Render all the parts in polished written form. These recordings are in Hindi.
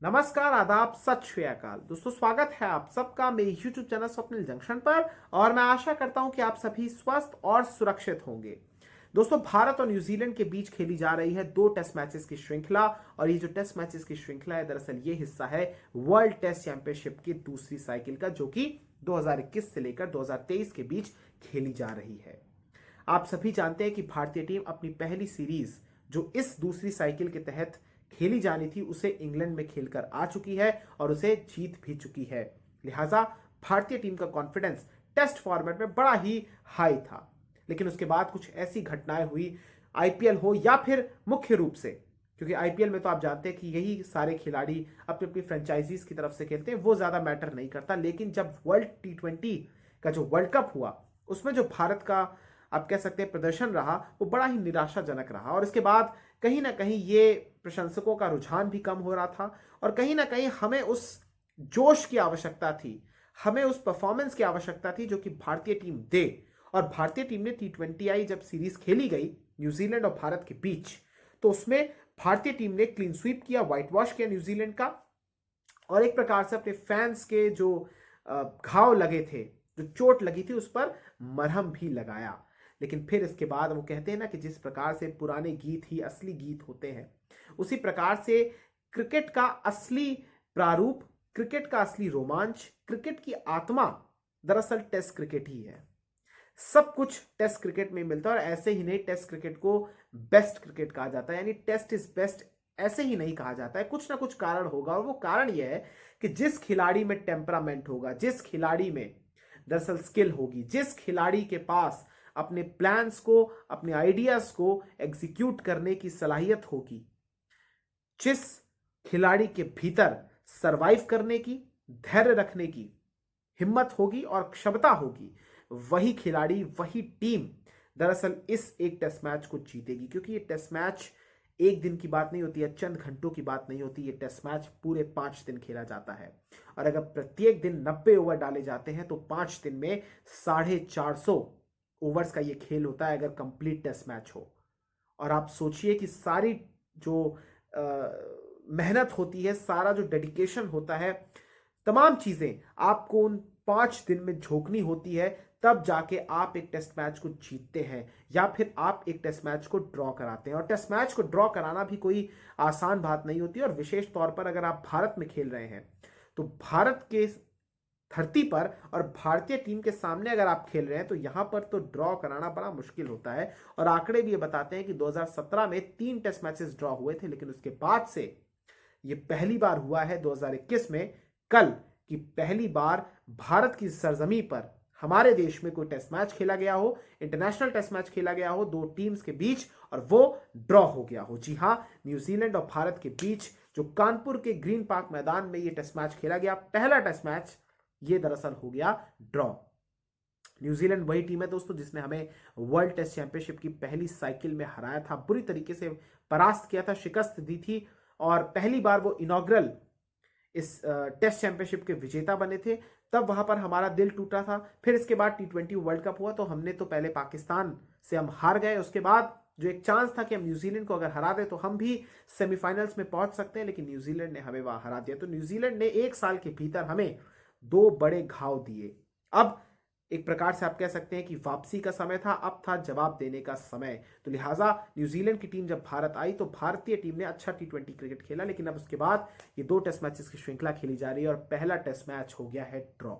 नमस्कार, आदाब, सत श्री अकाल। दोस्तों, स्वागत है आप सबका मेरे YouTube चैनल स्वप्निल जंक्शन पर। और मैं आशा करता हूं कि आप सभी स्वस्थ और सुरक्षित होंगे। दोस्तों, भारत और न्यूजीलैंड के बीच खेली जा रही है 2 टेस्ट मैचेस की श्रृंखला। और ये जो टेस्ट मैचेस की श्रृंखला है, दरअसल ये हिस्सा है वर्ल्ड टेस्ट चैंपियनशिप की दूसरी साइकिल का, जो कि 2021 से लेकर 2023 के बीच खेली जा रही है। आप सभी जानते हैं कि भारतीय टीम अपनी पहली सीरीज जो इस दूसरी साइकिल के तहत खेली जानी थी, उसे इंग्लैंड में खेलकर आ चुकी है और उसे जीत भी चुकी है। लिहाजा भारतीय टीम का कॉन्फिडेंस टेस्ट फॉर्मेट में बड़ा ही हाई था। लेकिन उसके बाद कुछ ऐसी घटनाएं हुई, आईपीएल हो या फिर मुख्य रूप से, क्योंकि आईपीएल में तो आप जानते हैं कि यही सारे खिलाड़ी अपनी अपनी फ्रेंचाइजीज की तरफ से खेलते हैं, वो ज्यादा मैटर नहीं करता। लेकिन जब वर्ल्ड T20 का जो वर्ल्ड कप हुआ, उसमें जो भारत का आप कह सकते हैं प्रदर्शन रहा, वो बड़ा ही निराशाजनक रहा। और इसके बाद कहीं ना कहीं ये प्रशंसकों का रुझान भी कम हो रहा था और कहीं ना कहीं हमें उस जोश की आवश्यकता थी, हमें उस परफॉर्मेंस की आवश्यकता थी जो कि भारतीय टीम दे। और भारतीय टीम ने T20I जब सीरीज खेली गई न्यूजीलैंड और भारत के बीच, तो उसमें भारतीय टीम ने क्लीन स्वीप किया, व्हाइट वॉश किया न्यूजीलैंड का, और एक प्रकार से अपने फैंस के जो घाव लगे थे, जो चोट लगी थी, उस पर मरहम भी लगाया। लेकिन फिर इसके बाद वो कहते हैं ना कि जिस प्रकार से पुराने गीत ही असली गीत होते हैं, उसी प्रकार से क्रिकेट का असली प्रारूप, क्रिकेट का असली रोमांच, क्रिकेट की आत्मा दरअसल टेस्ट क्रिकेट ही है। सब कुछ टेस्ट क्रिकेट में मिलता है। और ऐसे ही नहीं, टेस्ट क्रिकेट को बेस्ट क्रिकेट कहा जाता है, यानी टेस्ट इज बेस्ट ऐसे ही नहीं कहा जाता है। कुछ ना कुछ कारण होगा, और वो कारण यह है कि जिस खिलाड़ी में टेम्परामेंट होगा, जिस खिलाड़ी में दरअसल स्किल होगी, जिस खिलाड़ी के पास अपने प्लान्स को, अपने आइडियाज को एग्जीक्यूट करने की सलाहियत होगी, जिस खिलाड़ी के भीतर सरवाइव करने की, धैर्य रखने की हिम्मत होगी और क्षमता होगी, वही खिलाड़ी, वही टीम दरअसल इस एक टेस्ट मैच को जीतेगी। क्योंकि ये टेस्ट मैच एक दिन की बात नहीं होती है, चंद घंटों की बात नहीं होती। ये टेस्ट मैच पूरे 5 दिन खेला जाता है। और अगर प्रत्येक दिन 90 ओवर डाले जाते हैं, तो 5 दिन में 450 ओवर्स का ये खेल होता है, अगर कंप्लीट टेस्ट मैच हो। और आप सोचिए कि सारी जो मेहनत होती है, सारा जो डेडिकेशन होता है, तमाम चीजें आपको उन 5 दिन में झोंकनी होती है, तब जाके आप एक टेस्ट मैच को जीतते हैं, या फिर आप एक टेस्ट मैच को ड्रॉ कराते हैं। और टेस्ट मैच को ड्रॉ कराना भी कोई आसान बात नहीं होती। और विशेष तौर पर अगर आप भारत में खेल रहे हैं, तो भारत के धरती पर और भारतीय टीम के सामने अगर आप खेल रहे हैं, तो यहां पर तो ड्रॉ कराना बड़ा मुश्किल होता है। और आंकड़े भी ये बताते हैं कि 2017 में 3 टेस्ट मैचेस ड्रॉ हुए थे, लेकिन उसके बाद से ये पहली बार हुआ है 2021 में, कल, कि पहली बार भारत की सरजमी पर, हमारे देश में कोई टेस्ट मैच खेला गया हो, इंटरनेशनल टेस्ट मैच खेला गया हो 2 टीम्स के बीच, और वो ड्रॉ हो गया हो। जी हां, न्यूजीलैंड और भारत के बीच जो कानपुर के ग्रीन पार्क मैदान में ये टेस्ट मैच खेला गया, पहला टेस्ट मैच, ये दरअसल हो गया ड्रॉ। न्यूजीलैंड वही टीम है दोस्तों जिसने हमें वर्ल्ड टेस्ट चैंपियनशिप की पहली साइकिल में हराया था, बुरी तरीके से परास्त किया था, शिकस्त दी थी। और पहली बार वो इनॉग्रल इस टेस्ट चैंपियनशिप के विजेता बने थे, तब वहां पर हमारा दिल टूटा था। फिर इसके बाद T20 वर्ल्ड कप हुआ, तो हमने तो पहले पाकिस्तान से हम हार गए। उसके बाद जो एक चांस था कि हम न्यूजीलैंड को अगर हरा दे तो हम भी सेमीफाइनल्स में पहुंच सकते हैं, लेकिन न्यूजीलैंड ने हमें वहां हरा दिया। तो न्यूजीलैंड ने 1 साल के भीतर हमें 2 बड़े घाव दिए। अब एक प्रकार से आप कह सकते हैं कि वापसी का समय था, अब था जवाब देने का समय। तो लिहाजा न्यूजीलैंड की टीम जब भारत आई, तो भारतीय टीम ने अच्छा T20 क्रिकेट खेला। लेकिन अब उसके बाद ये 2 टेस्ट मैचेस की श्रृंखला खेली जा रही है और पहला टेस्ट मैच हो गया है ड्रॉ।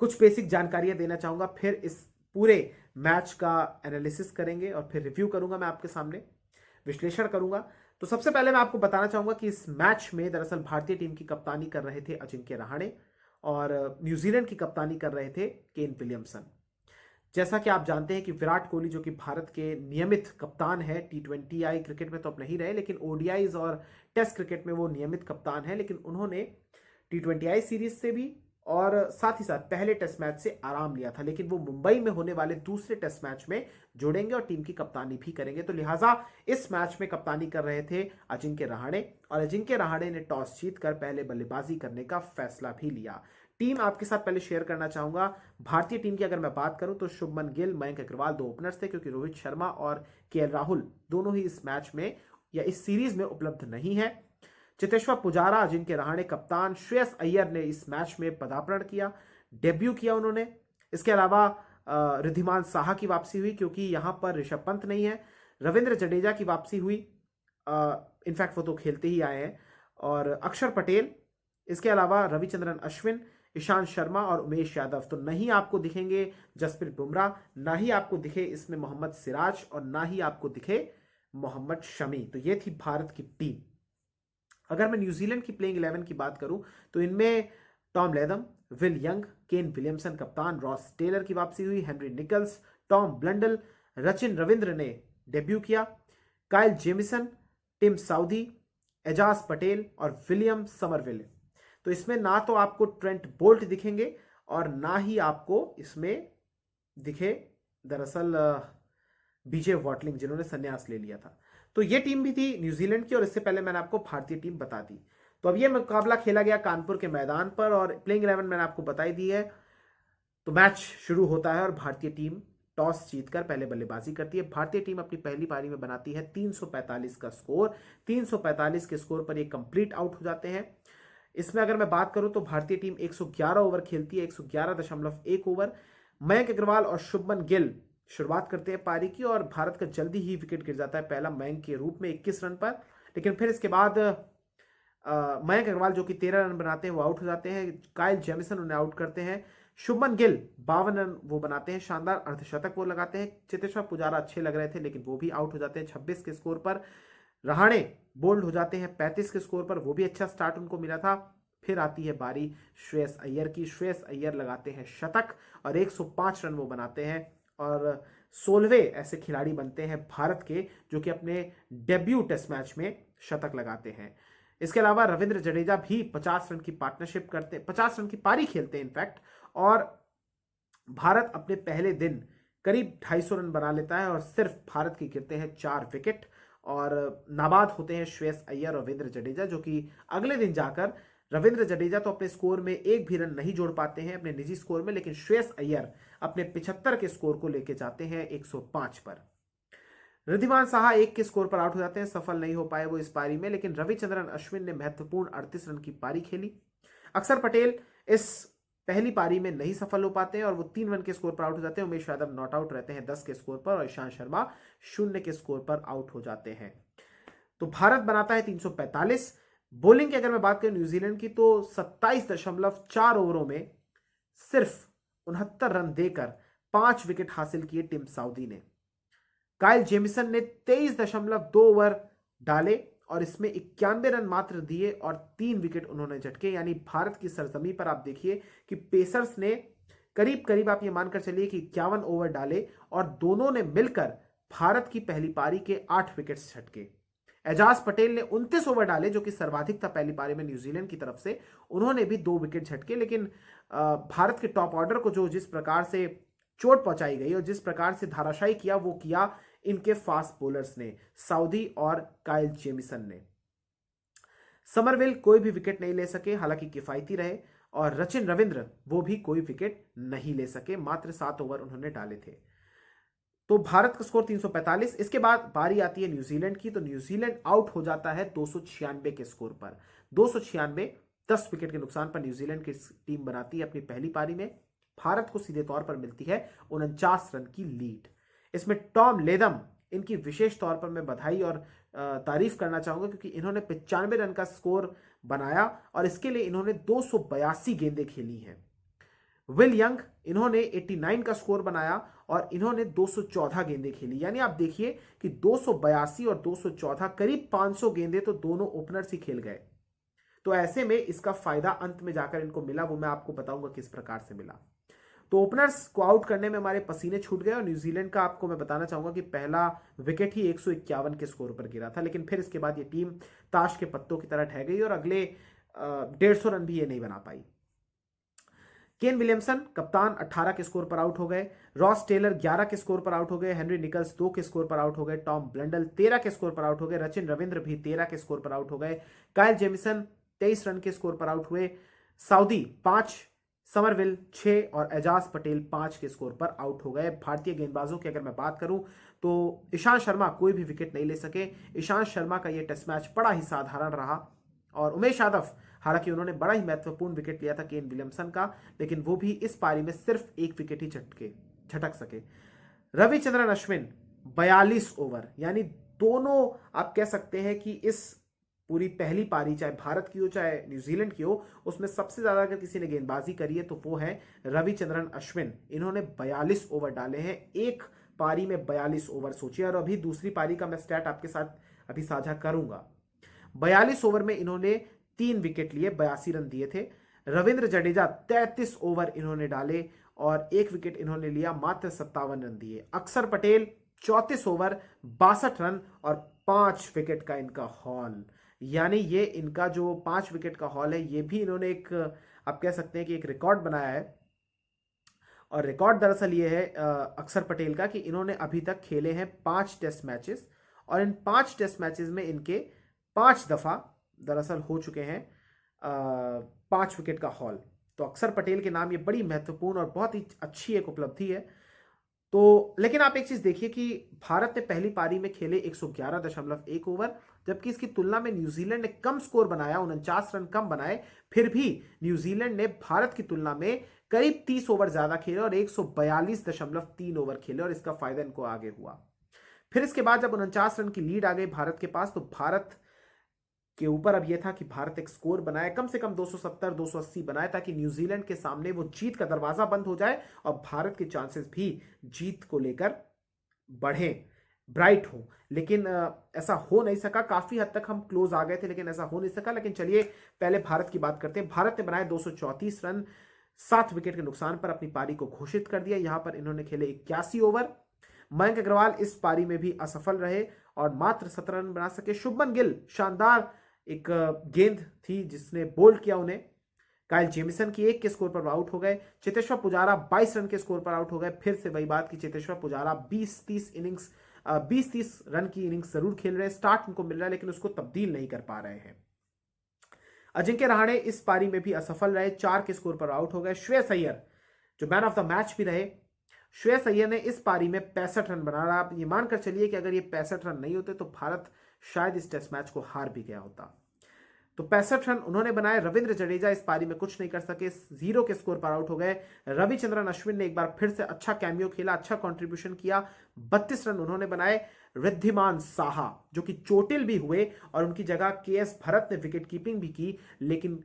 कुछ बेसिक जानकारियां देना चाहूंगा, फिर इस पूरे मैच का एनालिसिस करेंगे और फिर रिव्यू करूंगा, मैं आपके सामने विश्लेषण करूंगा। तो सबसे पहले मैं आपको बताना चाहूंगा कि इस मैच में दरअसल भारतीय टीम की कप्तानी कर रहे थे अजिंक्य रहाणे, और न्यूजीलैंड की कप्तानी कर रहे थे केन विलियमसन। जैसा कि आप जानते हैं कि विराट कोहली, जो कि भारत के नियमित कप्तान है, T20I क्रिकेट में तो अब नहीं रहे, लेकिन ODIs और टेस्ट क्रिकेट में वो नियमित कप्तान है। लेकिन उन्होंने T20I सीरीज से भी और साथ ही साथ पहले टेस्ट मैच से आराम लिया था, लेकिन वो मुंबई में होने वाले दूसरे टेस्ट मैच में जुड़ेंगे और टीम की कप्तानी भी करेंगे। तो लिहाजा इस मैच में कप्तानी कर रहे थे अजिंक्य रहाणे, और अजिंक्य रहाणे ने टॉस जीतकर पहले बल्लेबाजी करने का फैसला भी लिया। टीम आपके साथ पहले शेयर करना चाहूंगा। भारतीय टीम की अगर मैं बात करूं, तो शुभमन गिल, मयंक अग्रवाल 2 ओपनर्स थे, क्योंकि रोहित शर्मा और KL राहुल दोनों ही इस मैच में या इस सीरीज में उपलब्ध नहीं है। चेतेश्वर पुजारा, अजिंक्य रहाणे कप्तान, श्रेयस अय्यर ने इस मैच में पदार्पण किया, डेब्यू किया उन्होंने। इसके अलावा रिद्धिमान साहा की वापसी हुई क्योंकि यहां पर ऋषभ पंत नहीं है। रविंद्र जडेजा की वापसी हुई, इनफैक्ट वो तो खेलते ही आए हैं। और अक्षर पटेल, इसके अलावा रविचंद्रन अश्विन, ईशांत शर्मा और उमेश यादव। तो नहीं आपको दिखेंगे जसप्रीत बुमराह, ना ही आपको दिखे इसमें मोहम्मद सिराज और ना ही आपको दिखे मोहम्मद शमी। तो ये थी भारत की टीम। अगर मैं न्यूजीलैंड की प्लेइंग 11 की बात करूं तो इनमें Tom Latham, Will Young, Kane Williamson कप्तान, रॉस टेलर की वापसी हुई, Henry Nicholls, Tom Blundell, Rachin Ravindra ने डेब्यू किया, Kyle Jamieson, Tim Southee, Ajaz Patel और विलियम समरविल। तो इसमें ना तो आपको ट्रेंट बोल्ट दिखेंगे और ना ही आपको इसमें दिखे दरअसल बीजे वॉटलिंग, जिन्होंने संन्यास ले लिया था। तो ये टीम भी थी न्यूजीलैंड की और इससे पहले मैंने आपको भारतीय टीम बता दी। तो अब ये मुकाबला खेला गया कानपुर के मैदान पर और प्लेइंग 11 मैंने आपको बताई दी है। तो मैच शुरू होता है और भारतीय टीम टॉस जीतकर पहले बल्लेबाजी करती है। भारतीय टीम अपनी पहली पारी में बनाती है 345 का स्कोर। 345 के स्कोर पर ये कंप्लीट आउट हो जाते हैं। इसमें अगर मैं बात करूं तो भारतीय टीम 111 ओवर खेलती है, 111.1 ओवर। मयंक अग्रवाल और शुभमन गिल शुरुआत करते हैं पारी की और भारत का जल्दी ही विकेट गिर जाता है, पहला मयंक के रूप में 21 रन पर। लेकिन फिर इसके बाद मयंक अग्रवाल जो कि 13 रन बनाते हैं वो आउट हो जाते हैं। काइल जेमिसन उन्हें आउट करते हैं। शुभमन गिल 52 रन वो बनाते हैं, शानदार अर्धशतक वो लगाते हैं। चेतेश्वर पुजारा अच्छे लग रहे थे लेकिन वो भी आउट हो जाते हैं 26 के स्कोर पर। रहाणे बोल्ड हो जाते हैं 35 के स्कोर पर, वो भी अच्छा स्टार्ट उनको मिला था। फिर आती है बारी श्रेयस अय्यर की। श्रेयस अय्यर लगाते हैं शतक और 105 रन वो बनाते हैं और 16वें ऐसे खिलाड़ी बनते हैं भारत के जो कि अपने डेब्यू टेस्ट मैच में शतक लगाते हैं। इसके अलावा रविंद्र जडेजा भी 50 रन की पार्टनरशिप करते, 50 रन की पारी खेलते हैं इनफैक्ट। और भारत अपने पहले दिन करीब 250 रन बना लेता है और सिर्फ भारत के गिरते हैं 4 विकेट और नाबाद होते हैं श्रेयस अय्यर और रविंद्र जडेजा, जो कि अगले दिन जाकर रविंद्र जडेजा तो अपने स्कोर में एक भी रन नहीं जोड़ पाते हैं अपने निजी स्कोर में, लेकिन श्रेयस अय्यर अपने 75 के स्कोर को लेके जाते हैं 105 पर। रिद्धिमान साहा 1 के स्कोर पर आउट हो जाते हैं, सफल नहीं हो पाए वो इस पारी में, लेकिन रविचंद्रन अश्विन ने महत्वपूर्ण 38 रन की पारी खेली। अक्षर पटेल इस पहली पारी में नहीं सफल हो पाते हैं और वो 3 रन के स्कोर पर आउट हो जाते हैं। उमेश यादव नॉट आउट रहते हैं 10 के स्कोर पर और ईशांत शर्मा 0 के स्कोर पर आउट हो जाते हैं। तो भारत बनाता है 345। बॉलिंग की अगर मैं बात करूं न्यूजीलैंड की तो 27.4 ओवरों में सिर्फ 69 रन देकर 5 विकेट हासिल किए टिम साउदी ने। काइल जेमिसन ने 23.2 ओवर डाले और इसमें 91 रन मात्र दिए और 3 विकेट उन्होंने झटके। यानी भारत की सरजमी पर आप देखिए कि पेसर्स ने करीब करीब आप ये मानकर चलिए कि 51 ओवर डाले और दोनों ने मिलकर भारत की पहली पारी के 8 विकेट झटके। एजाज पटेल ने 29 ओवर डाले जो कि सर्वाधिक था पहली पारी में न्यूजीलैंड की तरफ से, उन्होंने भी 2 विकेट झटके। लेकिन भारत के टॉप ऑर्डर को जो जिस प्रकार से चोट पहुंचाई गई और जिस प्रकार से धाराशायी किया वो किया इनके फास्ट बॉलर्स ने, साउदी और काइल जेमिसन ने। समरविल कोई भी विकेट नहीं ले सके, हालांकि किफायती रहे, और रचिन रविंद्र वो भी कोई विकेट नहीं ले सके, मात्र 7 ओवर उन्होंने डाले थे। तो भारत का स्कोर 345। इसके बाद बारी आती है न्यूजीलैंड की, तो न्यूजीलैंड आउट हो जाता है 296 के स्कोर पर। 296, 10 विकेट के नुकसान पर न्यूजीलैंड की टीम बनाती है अपनी पहली पारी में। भारत को सीधे तौर पर मिलती है 49 रन की लीड। इसमें टॉम लेथम, इनकी विशेष तौर पर मैं बधाई और तारीफ करना चाहूंगा क्योंकि इन्होंने 95 रन का स्कोर बनाया और इसके लिए इन्होंने 282 गेंदें खेली हैं। विल यंग, इन्होंने 89 का स्कोर बनाया और इन्होंने 214 गेंदें खेली। यानी आप देखिए कि 282 और 214, करीब 500 गेंदें तो दोनों ओपनर्स ही खेल गए। तो ऐसे में इसका फायदा अंत में जाकर इनको मिला, वो मैं आपको बताऊंगा किस प्रकार से मिला। तो ओपनर्स को आउट करने में हमारे पसीने छूट गए और न्यूजीलैंड का आपको मैं बताना चाहूंगा कि पहला विकेट ही 151 के स्कोर पर गिरा था, लेकिन फिर इसके बाद ये टीम ताश के पत्तों की तरह ढह गई और अगले 150 रन भी ये नहीं बना पाई। केन विलियमसन कप्तान 18 के स्कोर पर आउट हो गए। रॉस टेलर 11 के स्कोर पर आउट हो गए। हेनरी निकल्स 2 के स्कोर पर आउट हो गए। टॉम ब्लंडल 13 के स्कोर पर आउट हो गए। रचिन रविंद्र भी 13 के स्कोर पर आउट हो गए। काइल जेमिसन 23 रन के स्कोर पर आउट हुए। साउदी 5, समरविल 6 और एजाज पटेल 5 के स्कोर पर आउट हो गए। भारतीय गेंदबाजों की अगर मैं बात करूं तो ईशांत शर्मा कोई भी विकेट नहीं ले सके। ईशांत शर्मा का यह टेस्ट मैच बड़ा ही साधारण रहा। और उमेश यादव, हालांकि उन्होंने बड़ा ही महत्वपूर्ण विकेट लिया था केन विलियमसन का, लेकिन वो भी इस पारी में सिर्फ एक विकेट ही झटक सके। रविचंद्रन अश्विन 42 ओवर, यानी दोनों आप कह सकते हैं कि इस पूरी पहली पारी चाहे भारत की हो चाहे न्यूजीलैंड की हो, उसमें सबसे ज्यादा अगर किसी ने गेंदबाजी करी है तो वो है रविचंद्रन अश्विन। इन्होंने 42 ओवर डाले हैं, एक पारी में 42 ओवर। सोचिए, और अभी दूसरी पारी का मैं स्टैट आपके साथ अभी साझा करूंगा। 42 ओवर में इन्होंने 3 विकेट लिए, 82 रन दिए थे। रविंद्र जडेजा 33 ओवर इन्होंने डाले और 1 विकेट इन्होंने लिया, मात्र 57 रन दिए। अक्षर पटेल 34 ओवर 62 रन और 5 विकेट का इनका हॉल, यानी ये इनका जो 5 विकेट का हॉल है, ये भी इन्होंने एक आप कह सकते हैं कि एक रिकॉर्ड बनाया है। और रिकॉर्ड दरअसल ये है अक्षर पटेल का कि इन्होंने अभी तक खेले हैं 5 टेस्ट मैचेस, और इन 5 टेस्ट मैचेस में इनके 5 दफा दरअसल हो चुके हैं 5 विकेट का हॉल। तो अक्षर पटेल के नाम ये बड़ी महत्वपूर्ण और बहुत ही अच्छी एक उपलब्धि है। तो लेकिन आप एक चीज देखिए कि भारत ने पहली पारी में खेले 111.1 ओवर, जबकि इसकी तुलना में न्यूजीलैंड ने कम स्कोर बनाया, 49 रन कम बनाए। फिर भी न्यूजीलैंड ने भारत की तुलना में करीब 30 ओवर ज्यादा खेले और 142.3 ओवर खेले, और इसका फायदा इनको आगे हुआ। फिर इसके बाद जब 49 रन की लीड आ गई भारत के पास, तो भारत के ऊपर अब यह था कि भारत एक स्कोर बनाए, कम से कम 270-280 बनाए, ताकि न्यूजीलैंड के सामने वो जीत का दरवाजा बंद हो जाए और भारत के चांसेस भी जीत को लेकर बढ़े, ब्राइट हो। लेकिन ऐसा हो नहीं सका, काफी हद तक हम क्लोज आ गए थे लेकिन ऐसा हो नहीं सका। लेकिन चलिए पहले भारत की बात करते हैं। भारत ने बनाए 234 रन, 7 विकेट के नुकसान पर अपनी पारी को घोषित कर दिया। यहां पर इन्होंने खेले 81 ओवर। मयंक अग्रवाल इस पारी में भी असफल रहे और मात्र 17 रन बना सके। शुभमन गिल, शानदार एक गेंद थी जिसने बोल्ड किया उन्हें। काइल जेमिसन की 1 के स्कोर पर आउट हो गए। चेतेश्वर पुजारा 22 रन के स्कोर पर आउट हो गए। फिर से वही बात कि चेतेश्वर पुजारा 20-30 रन की इनिंग्स जरूर खेल रहे हैं, स्टार्ट उनको मिल रहा है लेकिन उसको तब्दील नहीं कर पा रहे हैं। अजिंक्य रहाणे इस पारी में भी असफल रहे, 4 के स्कोर पर आउट हो गए। श्रेयस अय्यर जो मैन ऑफ द मैच भी रहे, श्रेयस अय्यर ने इस पारी में 65 रन बना रहा। आप ये मानकर चलिए कि अगर ये 65 रन नहीं होते तो भारत शायद इस टेस्ट मैच को हार भी गया होता। तो 65 रन उन्होंने बनाए। रविंद्र जडेजा इस पारी में कुछ नहीं कर सके, 0 के स्कोर पर आउट हो गए। रविचंद्रन अश्विन ने एक बार फिर से अच्छा कैमियो खेला, अच्छा कंट्रीब्यूशन किया, 32 रन उन्होंने बनाए। रिद्धिमान साहा जो कि चोटिल भी हुए और उनकी जगह केएस भरत ने विकेट कीपिंग भी की, लेकिन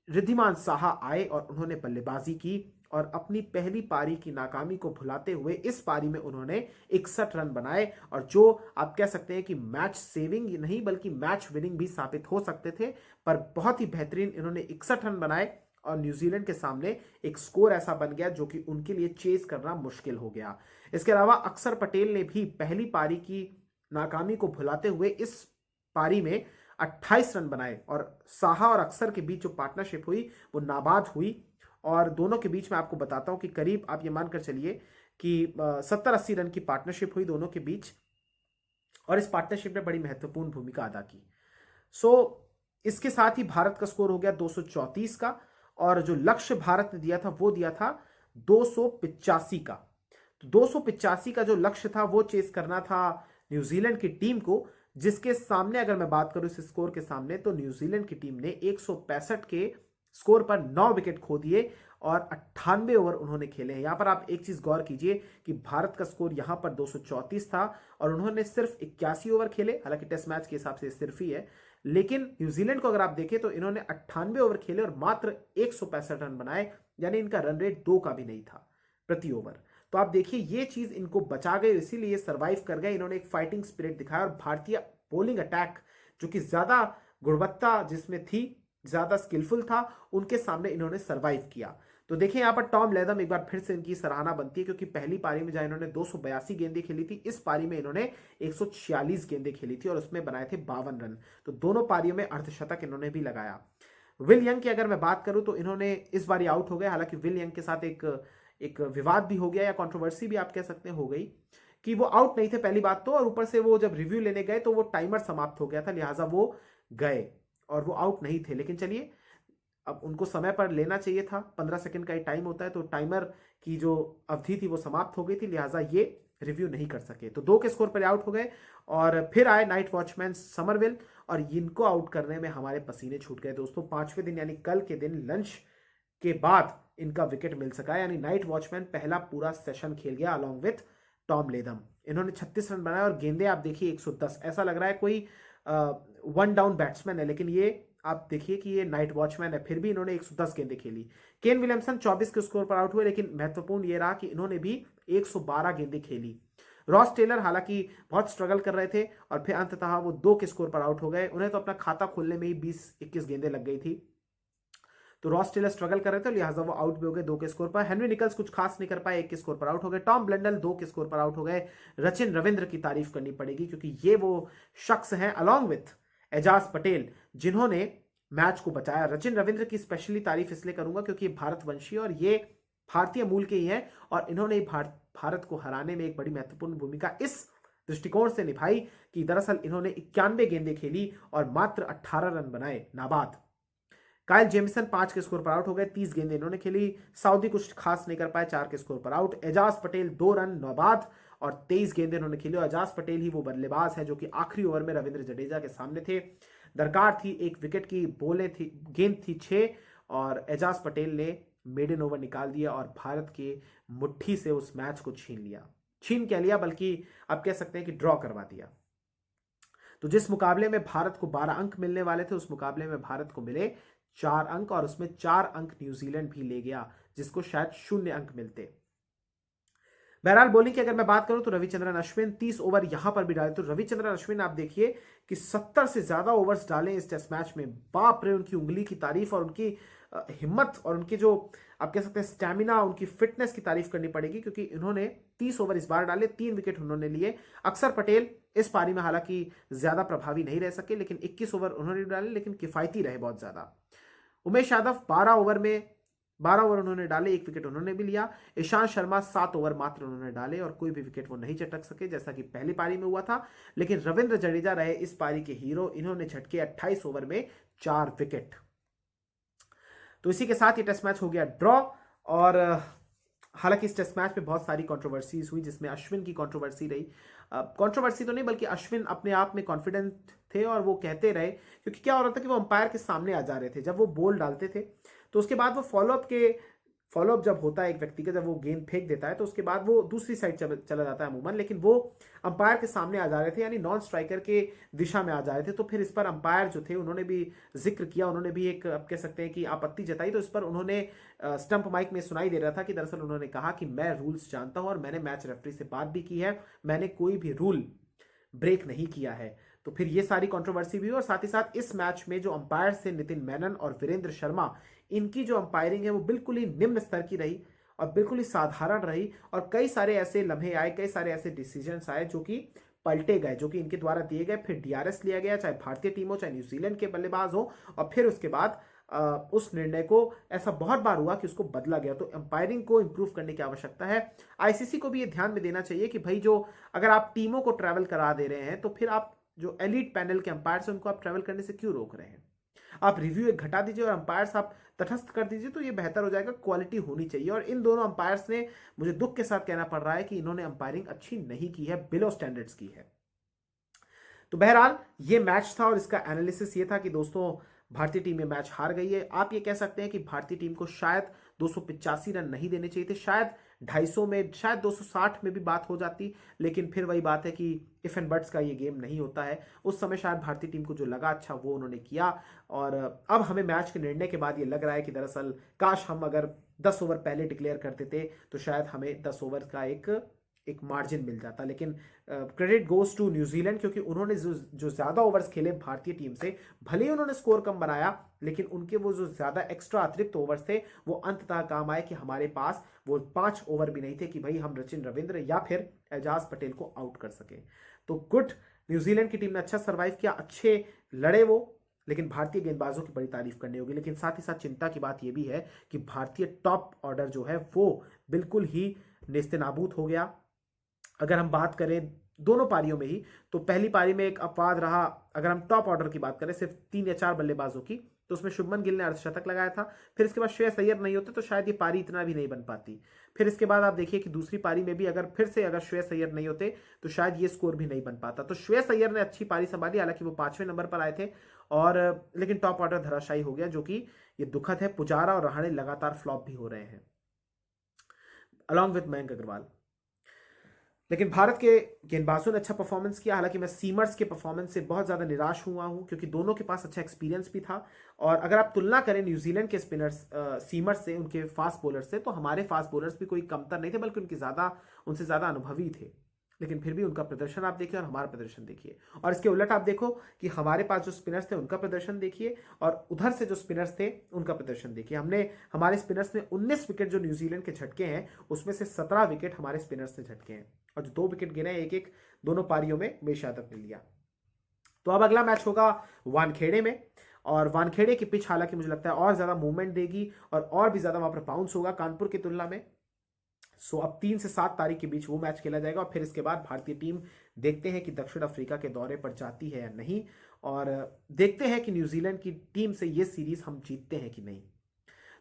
रिद्धिमान साहा आए और उन्होंने बल्लेबाजी की और अपनी पहली पारी की नाकामी को भुलाते हुए इस पारी में उन्होंने 61 रन बनाए, और जो आप कह सकते हैं कि मैच सेविंग नहीं बल्कि मैच विनिंग भी साबित हो सकते थे। पर बहुत ही बेहतरीन इन्होंने 61 रन बनाए और न्यूजीलैंड के सामने एक स्कोर ऐसा बन गया जो कि उनके लिए चेज करना मुश्किल हो गया। इसके अलावा अक्षर पटेल ने भी पहली पारी की नाकामी को भुलाते हुए इस पारी में 28 रन बनाए, और साहा और अक्षर के बीच जो पार्टनरशिप हुई वो नाबाद हुई। और दोनों के बीच में आपको बताता हूं कि करीब आप ये मानकर चलिए कि 70-80 रन की पार्टनरशिप हुई दोनों के बीच, और इस पार्टनरशिप ने बड़ी महत्वपूर्ण भूमिका अदा की। इसके साथ ही भारत का स्कोर हो गया 234 का, और जो लक्ष्य भारत ने दिया था वो दिया था 285 का। तो 285 का जो लक्ष्य था वो चेस करना था न्यूजीलैंड की टीम को, जिसके सामने अगर मैं बात करूं इस स्कोर के सामने, तो न्यूजीलैंड की टीम ने 165 के स्कोर पर 9 विकेट खो दिए और 98 ओवर उन्होंने खेले हैं। यहां पर आप एक चीज गौर कीजिए कि भारत का स्कोर यहां पर 234 था और उन्होंने सिर्फ 81 ओवर खेले, हालांकि टेस्ट मैच के हिसाब से सिर्फ ही है। लेकिन न्यूजीलैंड को अगर आप देखें तो इन्होंने 98 ओवर खेले और मात्र 165 रन बनाए, यानी इनका रन रेट 2 का भी नहीं था प्रति ओवर। तो आप देखिए ये चीज इनको बचा गई, इसीलिए सर्वाइव कर गए। इन्होंने एक फाइटिंग स्पिरिट दिखाया और भारतीय बोलिंग अटैक जो कि ज्यादा गुणवत्ता जिसमें थी, ज्यादा स्किलफुल था, उनके सामने इन्होंने सर्वाइव किया। तो देखिए यहाँ पर टॉम लैथम एक बार फिर से इनकी सराहना बनती है, क्योंकि पहली पारी में जहां इन्होंने 282 गेंदें खेली थी, इस पारी में इन्होंने 146 गेंदें खेली थी और उसमें बनाए थे 52 रन। तो दोनों पारियों में अर्धशतक इन्होंने भी लगाया। विल यंग की अगर मैं बात करूं तो इन्होंने इस बार आउट हो गए, हालांकि विल यंग के साथ एक विवाद भी हो गया या कंट्रोवर्सी भी आप कह सकते हैं हो गई कि वो आउट नहीं थे पहली बात तो, और ऊपर से वो जब रिव्यू लेने गए तो वो टाइमर समाप्त हो गया था, लिहाजा वो गए और वो आउट नहीं थे। लेकिन चलिए अब उनको समय पर लेना चाहिए था, 15 सेकंड का ही टाइम होता है, तो टाइमर की जो अवधि थी वो समाप्त हो गई थी, लिहाजा ये रिव्यू नहीं कर सके, तो 2 के स्कोर पर आउट हो गए। और फिर आए नाइट वॉचमैन समरविल, और इनको आउट करने में हमारे पसीने छूट गए दोस्तों। 5वें दिन यानी कल के दिन लंच के बाद इनका विकेट मिल सका, यानी नाइट वॉचमैन पहला पूरा सेशन खेल गया अलॉन्ग विथ टॉम लेथम। इन्होंने 36 रन बनाए और गेंदे आप देखिए 110, ऐसा लग रहा है कोई 1 डाउन बैट्समैन है, लेकिन ये आप देखिए कि ये नाइट वॉचमैन है, फिर भी इन्होंने 110 गेंदें खेली। केन विलियमसन 24 के स्कोर पर आउट हुए, लेकिन महत्वपूर्ण ये रहा कि इन्होंने भी 112 गेंदें खेली। रॉस टेलर हालांकि बहुत स्ट्रगल कर रहे थे और फिर अंततः वो 2 के स्कोर पर आउट हो गए। उन्हें तो अपना खाता खोलने में ही 20-21 गेंदें लग गई थी, तो रॉस टेलर स्ट्रगल कर रहे थे, लिहाजा वो आउट भी हो गए 2 के स्कोर पर। हेनरी निकल्स कुछ खास नहीं कर पाए, 1 के स्कोर पर आउट हो गए। टॉम ब्लेंडल 2 के स्कोर पर आउट हो गए। रचिन रविंद्र की तारीफ करनी पड़ेगी, क्योंकि ये वो शख्स हैं अलॉन्ग विथ एजाज पटेल जिन्होंने मैच को बचाया। रचिन रविंद्र की स्पेशली तारीफ इसलिए करूंगा क्योंकि ये भारतवंशी और ये भारतीय मूल के ही हैं, और इन्होंने भारत को हराने में एक बड़ी महत्वपूर्ण भूमिका इस दृष्टिकोण से निभाई कि दरअसल इन्होंने 91 गेंदें खेली और मात्र 18 रन बनाए नाबाद। काइल जेमिसन 5 के स्कोर पर आउट हो गए, 30 गेंदें इन्होंने खेली। सऊदी कुछ खास नहीं कर पाए, 4 के स्कोर पर आउट। एजाज पटेल 2 रन नाबाद और 23 गेंदें इन्होंने खेली। और एजाज पटेल ही वो बल्लेबाज है जो कि आखिरी ओवर में रविंद्र जडेजा के सामने थे। दरकार थी 1 विकेट की, बोले थी, गेंद थी 6 और एजाज पटेल ने मेडन ओवर निकाल दिया और भारत के मुट्ठी से उस मैच को छीन कह लिया, बल्कि आप कह सकते हैं कि ड्रॉ करवा दिया। तो जिस मुकाबले में भारत को 12 अंक मिलने वाले थे, उस मुकाबले में भारत को मिले 4 अंक, और उसमें 4 अंक न्यूजीलैंड भी ले गया, जिसको शायद 0 अंक मिलते। बहरहाल बॉलिंग की अगर मैं बात करूं तो रविचंद्रन अश्विन 30 ओवर यहां पर भी डाले, तो रविचंद्रन अश्विन आप देखिए कि 70 से ज्यादा ओवर्स डाले इस टेस्ट मैच में। बाप रे, उनकी उंगली की तारीफ और उनकी हिम्मत और उनकी जो आप कह सकते हैं स्टैमिना, उनकी फिटनेस की तारीफ करनी पड़ेगी, क्योंकि इन्होंने 30 ओवर इस बार डाले, 3 विकेट उन्होंने लिए। अक्षर पटेल इस पारी में हालांकि ज्यादा प्रभावी नहीं रह सके, लेकिन 21 ओवर उन्होंने डाले, लेकिन किफायती रहे बहुत ज्यादा। उमेश यादव 12 ओवर उन्होंने डाले, 1 विकेट उन्होंने भी लिया। ईशांत शर्मा 7 ओवर मात्र उन्होंने डाले और कोई भी विकेट वो नहीं चटक सके, जैसा कि पहली पारी में हुआ था। लेकिन रविंद्र जडेजा रहे इस पारी के हीरो, इन्होंने झटके 28 ओवर में 4 विकेट। तो इसी के साथ ये टेस्ट मैच हो गया ड्रॉ। और हालांकि इस टेस्ट मैच में बहुत सारी कंट्रोवर्सीज हुई, जिसमें अश्विन की कंट्रोवर्सी रही। कंट्रोवर्सी तो नहीं, बल्कि अश्विन अपने आप में कॉन्फिडेंट थे और वो कहते रहे, क्योंकि क्या हो रहा था कि वो अंपायर के सामने आ जा रहे थे जब वो बॉल डालते थे, तो उसके बाद वो फॉलोअप जब होता है एक व्यक्ति का, जब वो गेंद फेंक देता है तो उसके बाद वो दूसरी साइड चला जाता है अमूमन, लेकिन वो अंपायर के सामने आ जा रहे थे, यानी नॉन स्ट्राइकर के दिशा में आ जा रहे थे। तो फिर इस पर अंपायर जो थे उन्होंने भी जिक्र किया, उन्होंने भी एक आप कह सकते हैं कि आपत्ति जताई। तो इस पर उन्होंने स्टंप माइक में सुनाई दे रहा था कि दरअसल उन्होंने कहा कि मैं रूल्स जानता हूं और मैंने मैच रेफरी से बात भी की है, मैंने कोई भी रूल ब्रेक नहीं किया है। तो फिर ये सारी कंट्रोवर्सी भी हुई, और साथ ही साथ इस मैच में जो अंपायर थे नितिन मेनन और वीरेंद्र शर्मा, इनकी जो अंपायरिंग है वो बिल्कुल ही निम्न स्तर की रही और बिल्कुल ही साधारण रही। और कई सारे ऐसे लम्हे आए, कई सारे ऐसे डिसीजंस आए जो कि पलटे गए, जो कि इनके द्वारा दिए गए। फिर डीआरएस लिया गया, चाहे भारतीय टीम हो चाहे न्यूजीलैंड के बल्लेबाज हो, और फिर उसके बाद उस निर्णय को ऐसा बहुत बार हुआ कि उसको बदला गया। तो अंपायरिंग को इंप्रूव करने की आवश्यकता है। आईसीसी को भी ये ध्यान में देना चाहिए कि भाई जो अगर आप टीमों को ट्रैवल करा दे रहे हैं, तो फिर आप जो एलीट पैनल के अंपायर्स हैं उनको आप ट्रैवल करने से क्यों रोक रहे हैं? आप रिव्यू एक घटा दीजिए और अंपायर्स आप तटस्थ कर दीजिए, तो ये बेहतर हो जाएगा। क्वालिटी होनी चाहिए, और इन दोनों अंपायर्स ने, मुझे दुख के साथ कहना पड़ रहा है कि इन्होंने अंपायरिंग अच्छी नहीं की है, बिलो स्टैंडर्ड्स की है। तो बहरहाल ये मैच था और इसका एनालिसिस ये था कि दोस्तों भारतीय टीम ये मैच हार गई है। आप ये कह सकते हैं कि भारतीय टीम को शायद 285 रन नहीं देने चाहिए थे, शायद 250 में, शायद 260 में भी बात हो जाती, लेकिन फिर वही बात है कि इफ एंड बट्स का ये गेम नहीं होता है। उस समय शायद भारतीय टीम को जो लगा अच्छा वो उन्होंने किया, और अब हमें मैच के निर्णय के बाद ये लग रहा है कि दरअसल काश हम अगर 10 ओवर पहले डिक्लेयर करते थे तो शायद हमें 10 ओवर का एक मार्जिन मिल जाता। लेकिन क्रेडिट गोज टू न्यूजीलैंड, क्योंकि उन्होंने जो ज्यादा ओवर्स खेले भारतीय टीम से, भले ही उन्होंने स्कोर कम बनाया, लेकिन उनके वो जो ज्यादा एक्स्ट्रा अतिरिक्त ओवर्स थे वो अंततः काम आए कि हमारे पास वो 5 ओवर भी नहीं थे कि भाई हम रचिन रविंद्र या फिर एजाज पटेल को आउट कर सके। तो गुड, न्यूजीलैंड की टीम ने अच्छा सर्वाइव किया, अच्छे लड़े वो, लेकिन भारतीय गेंदबाजों की बड़ी तारीफ करनी होगी। लेकिन साथ ही साथ चिंता की बात यह भी है कि भारतीय टॉप ऑर्डर जो है वो बिल्कुल ही नेस्तनाबूद हो गया। अगर हम बात करें दोनों पारियों में ही। तो पहली पारी में एक अपवाद रहा, अगर हम टॉप ऑर्डर की बात करें सिर्फ 3 या 4 बल्लेबाजों की, तो उसमें शुभमन गिल ने अर्धशतक लगाया था। फिर इसके बाद श्रेयस अय्यर नहीं होते तो शायद ये पारी इतना भी नहीं बन पाती। फिर इसके बाद आप देखिए कि दूसरी पारी में भी अगर श्रेयस अय्यर नहीं होते तो शायद ये स्कोर भी नहीं बन पाता। तो श्रेयस अय्यर ने अच्छी पारी संभाली, हालांकि वो 5वें नंबर पर आए थे, और लेकिन टॉप ऑर्डर धराशायी हो गया, जो कि ये दुखद है। पुजारा और रहाणे लगातार फ्लॉप भी हो रहे हैं अलॉन्ग विद मयंक अग्रवाल। लेकिन भारत के गेंदबाजों ने अच्छा परफॉर्मेंस किया। हालांकि मैं सीमर्स के परफॉर्मेंस से बहुत ज़्यादा निराश हुआ हूं, क्योंकि दोनों के पास अच्छा एक्सपीरियंस भी था। और अगर आप तुलना करें न्यूजीलैंड के स्पिनर्स सीमर्स से, उनके फास्ट बॉलर से, तो हमारे फास्ट बॉलर्स भी कोई कमतर नहीं थे, बल्कि उनसे ज़्यादा अनुभवी थे। लेकिन फिर भी उनका प्रदर्शन आप देखिए और हमारा प्रदर्शन देखिए, और इसके उलट आप देखो कि हमारे पास जो स्पिनर्स थे उनका प्रदर्शन देखिए, और उधर से जो स्पिनर्स थे उनका प्रदर्शन देखिए। हमारे स्पिनर्स ने 19 विकेट जो न्यूजीलैंड के झटके हैं, उसमें से 17 विकेट हमारे स्पिनर्स ने झटके हैं, और जो 2 विकेट गिरे एक एक दोनों पारियों में उमेश यादव ने लिया। तो अब अगला मैच होगा वानखेड़े में, और वानखेड़े की पिच हालांकि मुझे लगता है और ज्यादा मूवमेंट देगी और भी ज्यादा वहां पर बाउंस होगा कानपुर की तुलना में। सो अब 3 से 7 तारीख के बीच वो मैच खेला जाएगा, और फिर इसके बाद भारतीय टीम देखते हैं कि दक्षिण अफ्रीका के दौरे पर जाती है या नहीं, और देखते हैं कि न्यूजीलैंड की टीम से ये सीरीज हम जीतते हैं कि नहीं।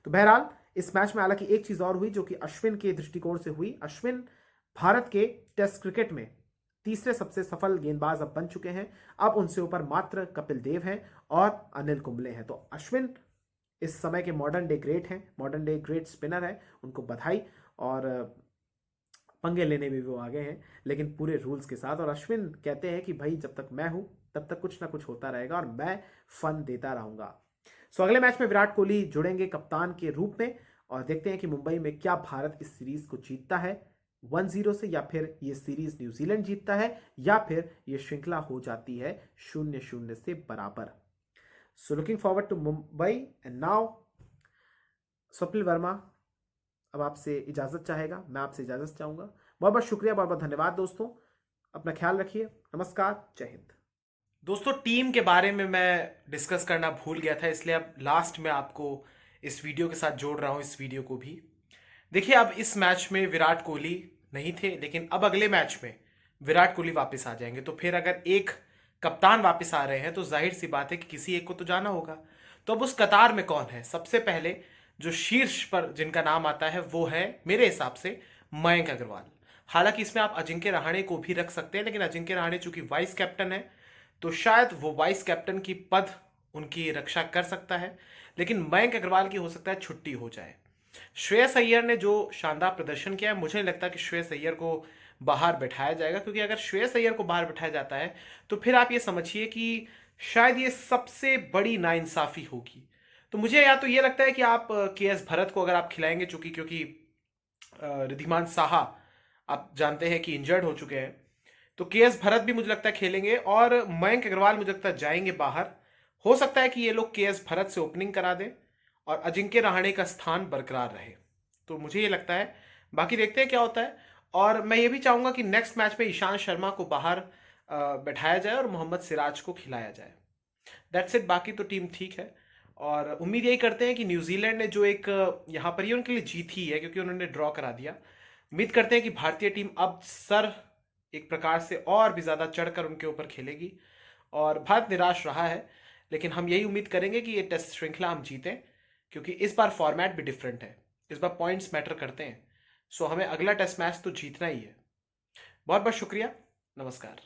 तो बहरहाल इस मैच में हालांकि एक चीज और हुई जो कि अश्विन के दृष्टिकोण से हुई। अश्विन भारत के टेस्ट क्रिकेट में तीसरे सबसे सफल गेंदबाज अब बन चुके हैं। अब उनसे ऊपर मात्र कपिल देव हैं और अनिल कुंबले हैं। तो अश्विन इस समय के मॉडर्न डे ग्रेट हैं, मॉडर्न डे ग्रेट स्पिनर है, उनको बधाई। और पंगे लेने में भी वो आगे हैं, लेकिन पूरे रूल्स के साथ। और अश्विन कहते हैं कि भाई जब तक मैं हूं तब तक कुछ ना कुछ होता रहेगा और मैं फन देता रहूंगा। सो अगले मैच में विराट कोहली जुड़ेंगे कप्तान के रूप में, और देखते हैं कि मुंबई में क्या भारत इस सीरीज को जीतता है 1-0 से, या फिर ये सीरीज न्यूजीलैंड जीतता है, या फिर ये श्रृंखला हो जाती है 0-0 से बराबर। So looking forward to Mumbai. And now Swapnil Verma अब आपसे इजाजत चाहेगा, मैं आपसे इजाजत चाहूंगा। बहुत बहुत शुक्रिया, बहुत बहुत धन्यवाद दोस्तों, अपना ख्याल रखिए, नमस्कार, जय हिंद। दोस्तों टीम के बारे में मैं डिस्कस करना भूल गया था, इसलिए अब लास्ट में आपको इस वीडियो के साथ जोड़ रहा हूं, इस वीडियो को भी देखिए। अब इस मैच में विराट कोहली नहीं थे, लेकिन अब अगले मैच में विराट कोहली वापस आ जाएंगे। तो फिर अगर एक कप्तान वापस आ रहे हैं तो जाहिर सी बात है कि किसी एक को तो जाना होगा। तो अब उस कतार में कौन है? सबसे पहले जो शीर्ष पर जिनका नाम आता है वो है मेरे हिसाब से मयंक अग्रवाल। हालांकि इसमें आप अजिंक्य रहाणे को भी रख सकते हैं, लेकिन अजिंक्य रहाणे चूंकि वाइस कैप्टन है तो शायद वो वाइस कैप्टन की पद उनकी रक्षा कर सकता है, लेकिन मयंक अग्रवाल की हो सकता है छुट्टी हो जाए। श्रेयस अय्यर ने जो शानदार प्रदर्शन किया है, मुझे नहीं लगता कि श्रेयस अय्यर को बाहर बैठाया जाएगा, क्योंकि अगर श्रेयस अय्यर को बाहर बैठाया जाता है तो फिर आप ये समझिए कि शायद ये सबसे बड़ी नाइंसाफी होगी। तो मुझे या तो ये लगता है कि आप के.एस. भरत को अगर आप खिलाएंगे, क्योंकि रिद्धिमान साहा आप जानते हैं कि इंजर्ड हो चुके हैं, तो के.एस. भरत भी मुझे लगता है खेलेंगे, और मयंक अग्रवाल मुझे लगता है जाएंगे बाहर। हो सकता है कि ये लोग के.एस. भरत से ओपनिंग करा दें और अजिंक्य रहाणे का स्थान बरकरार रहे। तो मुझे ये लगता है, बाकी देखते हैं क्या होता है। और मैं ये भी चाहूंगा कि नेक्स्ट मैच में ईशांत शर्मा को बाहर बैठाया जाए और मोहम्मद सिराज को खिलाया जाए। दैट्स इट, बाकी तो टीम ठीक है। और उम्मीद यही करते हैं कि न्यूजीलैंड ने जो एक यहाँ पर ही उनके लिए जीत ही है, क्योंकि उन्होंने ड्रॉ करा दिया। उम्मीद करते हैं कि भारतीय टीम अब सर एक प्रकार से और भी ज़्यादा चढ़कर उनके ऊपर खेलेगी, और भारत निराश रहा है, लेकिन हम यही उम्मीद करेंगे कि ये टेस्ट श्रृंखला हम जीतें, क्योंकि इस बार फॉर्मेट भी डिफरेंट है, इस बार पॉइंट्स मैटर करते हैं। सो हमें अगला टेस्ट मैच तो जीतना ही है। बहुत बहुत शुक्रिया, नमस्कार।